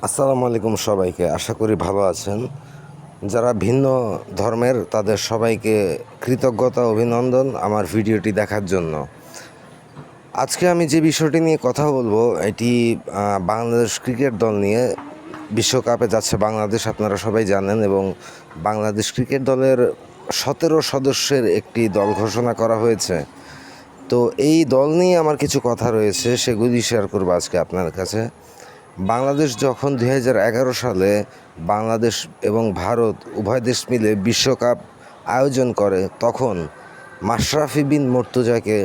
আসসালামু আলাইকুম সবাইকে। আশা করি ভালো আছেন। যারা ভিন্ন ধর্মের তাদের সবাইকে কৃতজ্ঞতা অভিনন্দন আমার ভিডিওটি দেখার জন্য। আজকে আমি যে বিষয়টি নিয়ে কথা বলবো এটি বাংলাদেশ ক্রিকেট দল নিয়ে। বিশ্বকাপে যাচ্ছে বাংলাদেশ, আপনারা সবাই জানেন, এবং বাংলাদেশ ক্রিকেট দলের 17 সদস্যের একটি দল ঘোষণা করা হয়েছে। তো এই দল নিয়ে আমার কিছু কথা রয়েছে, সেগুলি শেয়ার করবো আজকে আপনার কাছে। বাংলাদেশ যখন 2011 সালে বাংলাদেশ এবং ভারত উভয় দেশ মিলে বিশ্বকাপ আয়োজন করে, তখন মাশরাফি বিন মুর্তজাকে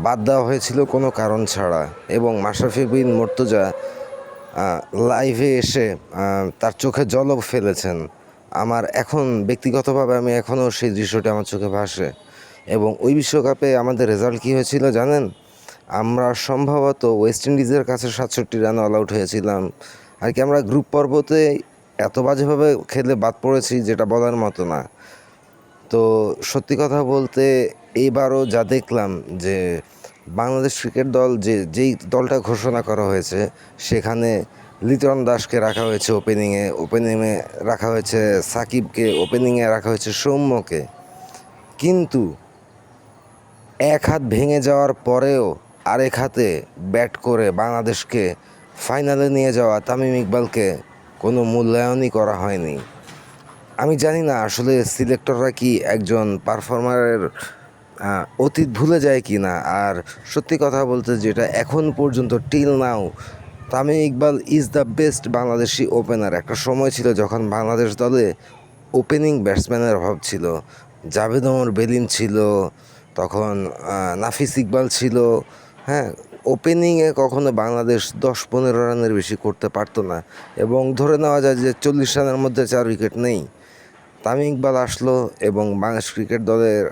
বাদ দেওয়া হয়েছিল কোনো কারণ ছাড়া, এবং মাশরাফি বিন মুর্তজা লাইভে এসে তার চোখে জলও ফেলেছেন। আমার এখন ব্যক্তিগতভাবে আমি এখনও সেই দৃশ্যটি আমার চোখে ভাসে। এবং ওই বিশ্বকাপে আমাদের রেজাল্ট কী হয়েছিল জানেন? আমরা সম্ভবত ওয়েস্ট ইন্ডিজের কাছে 67 রানে অল আউট হয়েছিলাম। আর কি আমরা গ্রুপ পর্বতে এত বাজেভাবে খেলে বাদ পড়েছি যেটা বলার মতো না। তো সত্যি কথা বলতে এইবারও যা দেখলাম যে বাংলাদেশ ক্রিকেট দল যেই দলটা ঘোষণা করা হয়েছে সেখানে লিটন দাসকে রাখা হয়েছে ওপেনিংয়ে রাখা হয়েছে সাকিবকে, ওপেনিংয়ে রাখা হয়েছে সৌম্যকে। কিন্তু এক হাত ভেঙে যাওয়ার পরেও আরেক হাতে ব্যাট করে বাংলাদেশকে ফাইনালে নিয়ে যাওয়া তামিম ইকবালকে কোনো মূল্যায়নই করা হয়নি। আমি জানি না আসলে সিলেক্টররা কি একজন পারফর্মারের অতীত ভুলে যায় কি না। আর সত্যি কথা বলতে যেটা এখন পর্যন্ত till now, Tamim Iqbal is the best Bangladeshi opener. একটা সময় ছিল যখন বাংলাদেশ দলে ওপেনিং ব্যাটসম্যানের অভাব ছিল। জাভেদ ওমর বেলিম ছিল, তখন নাফিস ইকবাল ছিল। হ্যাঁ, ওপেনিংয়ে কখনো বাংলাদেশ 10-15 রানের বেশি করতে পারতো না, এবং ধরে নেওয়া যায় যে 40 রানের মধ্যে 4 উইকেট নেই। তামিম ইকবাল আসলো এবং বাংলাদেশ ক্রিকেট দলের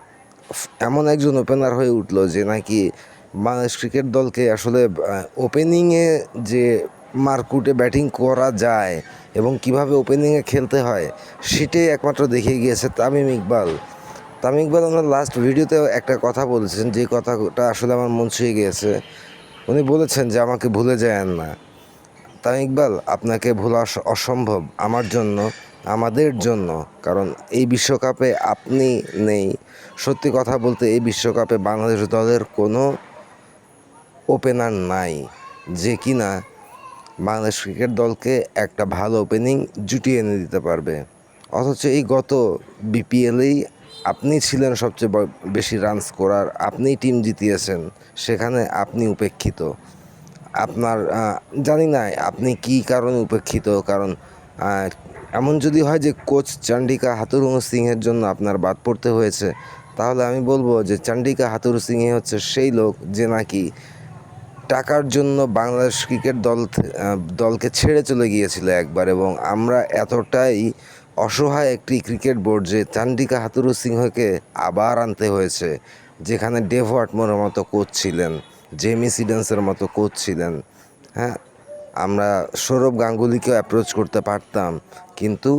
এমন একজন ওপেনার হয়ে উঠলো যে নাকি বাংলাদেশ ক্রিকেট দলকে আসলে ওপেনিংয়ে যে মারকুটে ব্যাটিং করা যায় এবং কিভাবে ওপেনিংয়ে খেলতে হয় সেটাই একমাত্র দেখিয়ে গিয়েছে তামিম ইকবাল। তামিম ইকবাল আমার লাস্ট ভিডিওতে একটা কথা বলেছেন, যে কথাটা আসলে আমার মন ছুঁয়ে গিয়েছে। উনি বলেছেন যে আমাকে ভুলে যায়েন না। তামিম ইকবাল, আপনাকে ভোলা অসম্ভব আমার জন্য, আমাদের জন্য, কারণ এই বিশ্বকাপে আপনি নেই। সত্যি কথা বলতে এই বিশ্বকাপে বাংলাদেশ দলের কোনো ওপেনার নাই যে কিনা বাংলাদেশ ক্রিকেট দলকে একটা ভালো ওপেনিং জুটিয়ে এনে দিতে পারবে। অথচ এই গত বিপিএলেই আপনি ছিলেন সবচেয়ে বেশি রান স্কোরার, আপনিই টিম জিতিয়েছেন, সেখানে আপনি উপেক্ষিত। আপনার জানি না আপনি কী কারণে উপেক্ষিত, কারণ এমন যদি হয় যে কোচ চন্ডিকা হাথুরুসিংহের সিংহের জন্য আপনার বাদ পড়তে হয়েছে, তাহলে আমি বলবো যে চন্ডিকা হাথুরুসিংহে হচ্ছে সেই লোক যে নাকি টাকার জন্য বাংলাদেশ ক্রিকেট দলকে ছেড়ে চলে গিয়েছিল একবার, এবং আমরা এতটাই অসহায় একটি ক্রিকেট বোর্ড যে চন্ডিকা হাথুরুসিংহকে আবার আনতে হয়েছে, যেখানে ডেভ ওয়াটমোরের মতো কোচ ছিলেন, জেমি সিডেন্সের মতো কোচ ছিলেন। হ্যাঁ, আমরা সৌরভ গাঙ্গুলিকেও অ্যাপ্রোচ করতে পারতাম, কিন্তু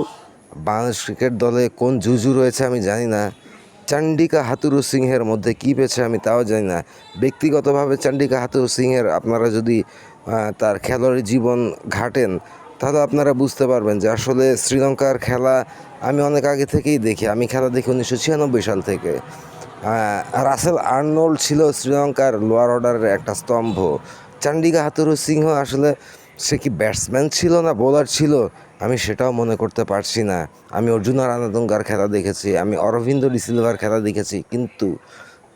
বাংলাদেশ ক্রিকেট দলে কোন জুজু রয়েছে আমি জানি না। চন্ডিকা হাথুরুসিংহের মধ্যে কী পেয়েছে আমি তাও জানি না। ব্যক্তিগতভাবে চন্ডিকা হাথুরুসিংহের আপনারা যদি তার খেলোয়াড়ি জীবন ঘাটেন তাহলে আপনারা বুঝতে পারবেন যে আসলে শ্রীলঙ্কার খেলা আমি অনেক আগে থেকেই দেখি। আমি খেলা দেখি 1996 সাল থেকে। রাসেল আর্নল্ড ছিল শ্রীলঙ্কার লোয়ার অর্ডারের একটা স্তম্ভ। চন্ডিকা হাথুরুসিংহ আসলে সে কি ব্যাটসম্যান ছিল না বোলার ছিল আমি সেটাও মনে করতে পারছি না। আমি অর্জুনা রানাতুঙ্গার খেলা দেখেছি, আমি অরবিন্দ ডিসিলভার খেলা দেখেছি, কিন্তু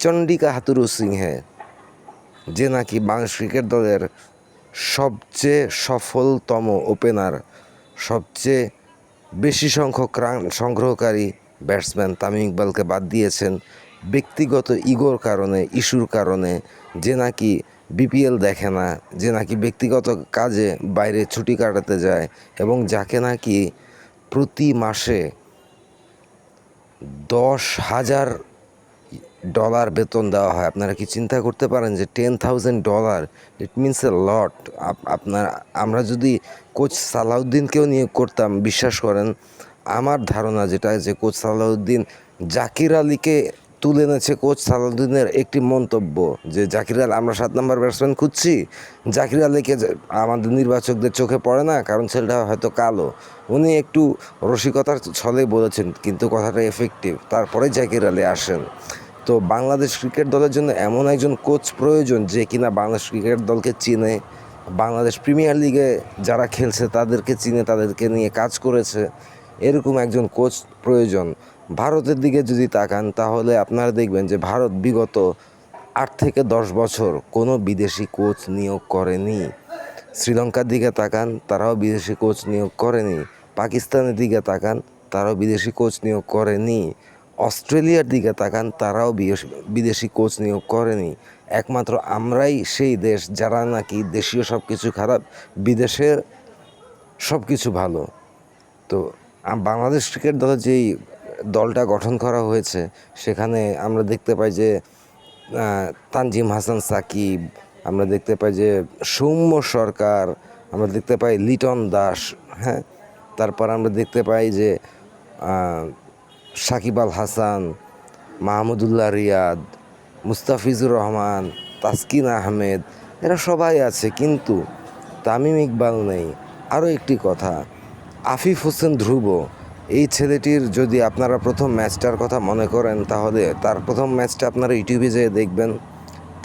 চন্ডিকা হাথুরুসিংহে যে নাকি বাংলাদেশ ক্রিকেট দলের সবচেয়ে সফলতম ওপেনার, সবচেয়ে বেশি সংখ্যক রান সংগ্রহকারী ব্যাটসম্যান, তামিম ইকবালকে বাদ দিয়েছেন ব্যক্তিগত ইগোর কারণে, ইস্যুর কারণে। যে নাকি বিপিএল দেখে না, যে নাকি ব্যক্তিগত কাজে বাইরে ছুটি কাটাতে যায়, এবং যাকে নাকি প্রতি মাসে $10,000 বেতন দেওয়া হয়। আপনারা কি চিন্তা করতে পারেন যে $10,000 ইট মিনস এ লট। আমরা যদি কোচ সালাউদ্দিনকেও নিয়োগ করতাম, বিশ্বাস করেন আমার ধারণা যেটা, যে কোচ সালাউদ্দিন জাকির আলীকে তুলে এনেছে কোচ সালাউদ্দিনের একটি মন্তব্য যে জাকির আলী, আমরা 7 নম্বর ব্যাটসম্যান খুঁজছি, জাকির আলীকে আমাদের নির্বাচকদের চোখে পড়ে না, কারণ ছেলেটা হয়তো কালো। উনি একটু রসিকতার ছলে বলেছেন, কিন্তু কথাটা এফেক্টিভ। তারপরে জাকির আলী আসেন। তো বাংলাদেশ ক্রিকেট দলের জন্য এমন একজন কোচ প্রয়োজন যে কিনা বাংলাদেশ ক্রিকেট দলকে চিনে, বাংলাদেশ প্রিমিয়ার লিগে যারা খেলছে তাদেরকে চিনে, তাদেরকে নিয়ে কাজ করেছে, এরকম একজন কোচ প্রয়োজন। ভারতের দিকে যদি তাকান তাহলে আপনারা দেখবেন যে ভারত বিগত 8 থেকে 10 বছর কোনো বিদেশি কোচ নিয়োগ করেনি। শ্রীলঙ্কার দিকে তাকান, তারাও বিদেশি কোচ নিয়োগ করেনি। পাকিস্তানের দিকে তাকান, তারাও বিদেশি কোচ নিয়োগ করেনি। অস্ট্রেলিয়ার দিকে তাকান, তারাও বিদেশি কোচ নিয়োগ করেনি। একমাত্র আমরাই সেই দেশ যারা নাকি দেশীয় সব কিছু খারাপ, বিদেশের সব কিছু ভালো। তো বাংলাদেশ ক্রিকেট দলের যেই দলটা গঠন করা হয়েছে সেখানে আমরা দেখতে পাই যে তানজিম হাসান সাকিব, আমরা দেখতে পাই যে সৌম্য সরকার, আমরা দেখতে পাই লিটন দাস, হ্যাঁ, তারপর আমরা দেখতে পাই যে সাকিব আল হাসান, মাহমুদুল্লাহ রিয়াদ, মুস্তাফিজুর রহমান, তাসকিন আহমেদ, এরা সবাই আছে, কিন্তু তামিম ইকবাল নেই। আরও একটি কথা, আফিফ হোসেন ধ্রুব, এই ছেলেটির যদি আপনারা প্রথম ম্যাচটার কথা মনে করেন তাহলে তার প্রথম ম্যাচটা আপনারা ইউটিউবে যেয়ে দেখবেন।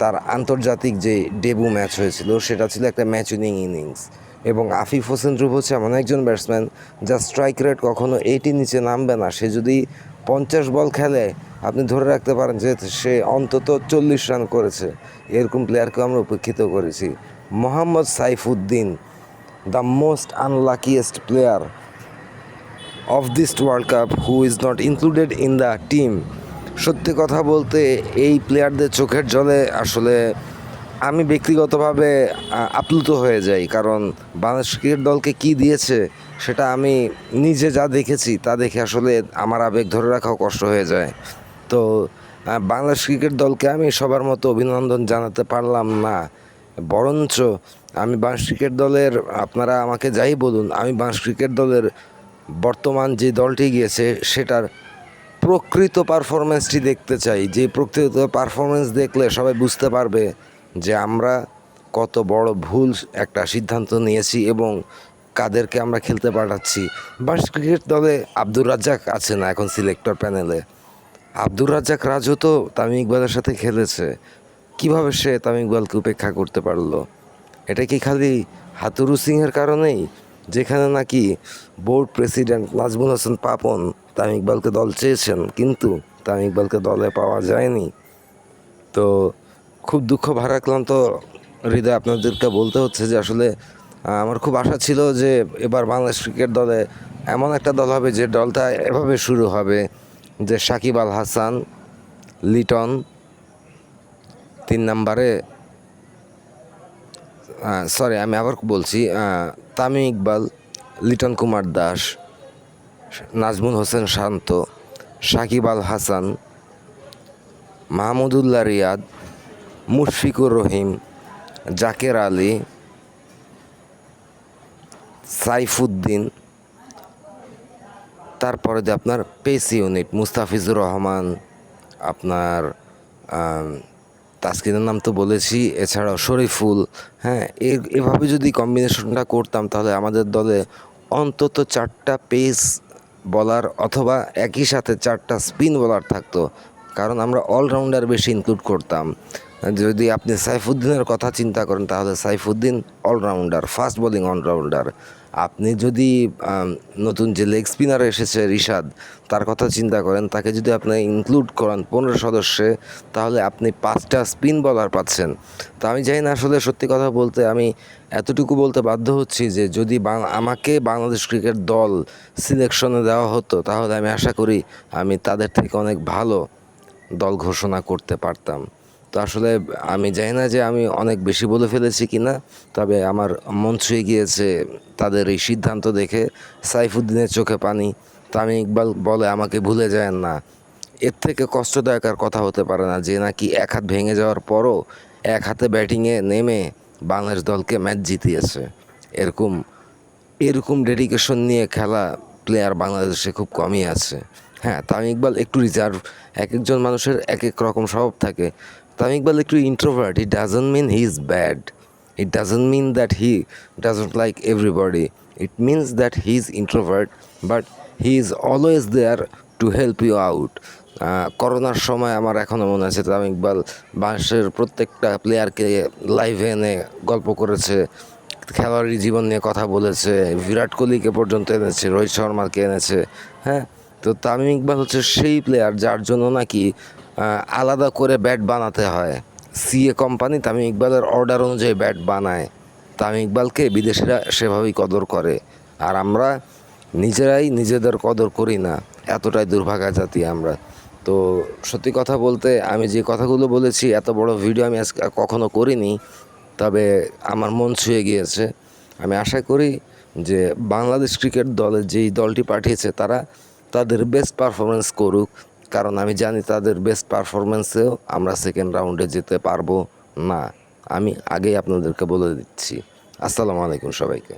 তার আন্তর্জাতিক যে ডেবু ম্যাচ হয়েছিল সেটা ছিল একটা ম্যাচ উইনিং ইনিংস। এবং আফিফ হোসেন ধ্রুব হচ্ছে এমন একজন ব্যাটসম্যান যার স্ট্রাইক রেট কখনো 80 নিচে নামবে না। সে যদি 50 বল খেলে আপনি ধরে রাখতে পারেন যে সে অন্তত 40 রান করেছে। এরকম প্লেয়ারকে আমরা উপেক্ষিত করেছি। Mohammad Saifuddin, the most unluckiest player of this world cup who is not included in the team. সত্যি কথা বলতে এই প্লেয়ারদের চোখের জলে আসলে আমি ব্যক্তিগতভাবে আপ্লুত হয়ে যাই, কারণ বাংলাদেশ ক্রিকেট দলকে কী দিয়েছে সেটা আমি নিজে যা দেখেছি তা দেখে আসলে আমার আবেগ ধরে রাখাও কষ্ট হয়ে যায়। তো বাংলাদেশ ক্রিকেট দলকে আমি সবার মতো অভিনন্দন জানাতে পারলাম না, বরঞ্চ আমি বাংলাদেশ ক্রিকেট দলের, আপনারা আমাকে যাই বলুন, আমি বাংলাদেশ ক্রিকেট দলের বর্তমান যে দলটি গিয়েছে সেটার প্রকৃত পারফরমেন্সটি দেখতে চাই। যে প্রকৃত পারফরমেন্স দেখলে সবাই বুঝতে পারবে যে আমরা কত বড় ভুল একটা সিদ্ধান্ত নিয়েছি এবং কাদেরকে আমরা খেলতে পাঠাচ্ছি। বাংলাদেশ ক্রিকেট দলে আব্দুর রাজ্জাক আছে না এখন সিলেক্টর প্যানেলে। আব্দুর রাজ্জাক রাজও তো তামিম ইকবালের সাথে খেলেছে। কিভাবে সে তামিম ইকবালকে উপেক্ষা করতে পারলো? এটা কি খালি হাতুরু সিংয়ের কারণেই? যেখানে নাকি বোর্ড প্রেসিডেন্ট নাজমুল হাসান পাপন তামিম ইকবালকে দল চেয়েছেন, কিন্তু তামিম ইকবালকে দলে পাওয়া যায়নি। তো খুব দুঃখ ভারাক্রান্ত হৃদয় আপনাদেরকে বলতে হচ্ছে যে আসলে আমার খুব আশা ছিল যে এবার বাংলাদেশ ক্রিকেট দলে এমন একটা দল হবে যে দলটা এভাবে শুরু হবে যে সাকিব আল হাসান, লিটন, 3 নম্বরে সরি আমি আবার বলছি, তামিম ইকবাল, লিটন কুমার দাস, নাজমুল হোসেন শান্ত, সাকিব আল হাসান, মাহমুদুল্লাহ রিয়াদ, মুশফিকুর রহিম, জাকের আলী, সাইফুদ্দিন, তারপরে যে আপনার পেস ইউনিট মুস্তাফিজুর রহমান, আপনার তাসকিনের নাম তো বলেছি, এছাড়াও শরীফুল, হ্যাঁ, এভাবে যদি কম্বিনেশনটা করতাম তাহলে আমাদের দলে অন্তত 4টা পেস বলার অথবা একই সাথে 4টা স্পিন বলার থাকতো, কারণ আমরা অলরাউন্ডার বেশি ইনক্লুড করতাম। যদি আপনি সাইফুদ্দিনের কথা চিন্তা করেন তাহলে Saifuddin allrounder, fast bowling allrounder. আপনি যদি নতুন যে লেগ স্পিনার এসেছে রিশাদ, তার কথা চিন্তা করেন, তাকে যদি আপনি ইনক্লুড করেন 15 সদস্যে তাহলে আপনি 5টা স্পিন বলার পাচ্ছেন। তো আমি জানি না, আসলে সত্যি কথা বলতে আমি এতটুকু বলতে বাধ্য হচ্ছি যে যদি আমাকে বাংলাদেশ ক্রিকেট দল সিলেকশনে দেওয়া হতো তাহলে আমি আশা করি আমি তাদের থেকে অনেক ভালো দল ঘোষণা করতে পারতাম। তো আসলে আমি জানি না যে আমি অনেক বেশি বলে ফেলেছি কি না, তবে আমার মন ছুঁয়ে গিয়েছে তাদের এই সিদ্ধান্ত দেখে। সাইফুদ্দিনের চোখে পানি, তামিম ইকবাল বলে আমাকে ভুলে যায় না। এর থেকে কষ্টদায়ক আর কথা হতে পারে না, যে নাকি এক হাত ভেঙে যাওয়ার পরও এক হাতে ব্যাটিংয়ে নেমে বাংলাদেশ দলকে ম্যাচ জিতিয়েছে। এরকম ডেডিকেশন নিয়ে খেলা প্লেয়ার বাংলাদেশে খুব কমই আছে। হ্যাঁ, তামিম ইকবাল একটু রিজার্ভ। একেকজন মানুষের একেক রকম স্বভাব থাকে। তামিম ইকবাল একটু introvert. It doesn't mean he is bad. It doesn't mean that he doesn't like everybody. It means that he is introvert, but he is always there to help you out. করোনার সময় আমার এখনও মনে আছে তামিম ইকবাল বাংলাদেশের প্রত্যেকটা প্লেয়ারকে লাইভে এনে গল্প করেছে, খেলোয়াড়ি জীবন নিয়ে কথা বলেছে, বিরাট কোহলিকে পর্যন্ত এনেছে, রোহিত শর্মাকে এনেছে। হ্যাঁ, তো তামিম ইকবাল হচ্ছে সেই প্লেয়ার যার জন্য নাকি আলাদা করে ব্যাট বানাতে হয়। সিএ কোম্পানি তামিম ইকবালের অর্ডার অনুযায়ী ব্যাট বানায়। তামিম ইকবালকে বিদেশিরা সেভাবেই কদর করে, আর আমরা নিজেরাই নিজেদের কদর করি না। এতটাই দুর্ভাগা জাতি আমরা। তো সত্যি কথা বলতে আমি যে কথাগুলো বলেছি, এত বড় ভিডিও আমি আজকে কখনো করিনি, তবে আমার মন ছুঁয়ে গিয়েছে। আমি আশা করি যে বাংলাদেশ ক্রিকেট দলের যেই দলটি পাঠিয়েছে তারা তাদের বেস্ট পারফরমেন্স করুক, কারণ আমি জানি তাদের বেস্ট পারফরমেন্সেও আমরা সেকেন্ড রাউন্ডে যেতে পারবো না। আমি আগেই আপনাদেরকে বলে দিচ্ছি। আসসালামু আলাইকুম সবাইকে।